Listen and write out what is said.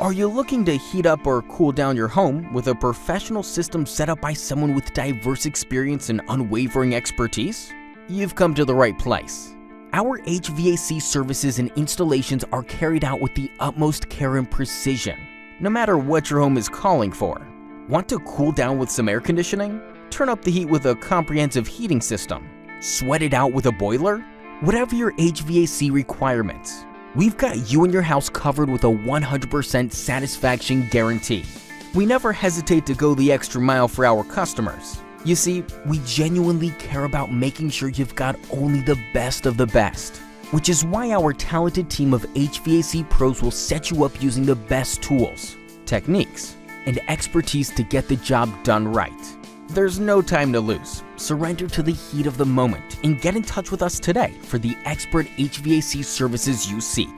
Are you looking to heat up or cool down your home with a professional system set up by someone with diverse experience and unwavering expertise? You've come to the right place. Our HVAC services and installations are carried out with the utmost care and precision, no matter what your home is calling for. Want to cool down with some air conditioning? Turn up the heat with a comprehensive heating system? Sweat it out with a boiler? Whatever your HVAC requirements, we've got you and your house covered with a 100% satisfaction guarantee. We never hesitate to go the extra mile for our customers. You see, we genuinely care about making sure you've got only the best of the best, which is why our talented team of HVAC pros will set you up using the best tools, techniques, and expertise to get the job done right. There's no time to lose. Surrender to the heat of the moment and get in touch with us today for the expert HVAC services you seek.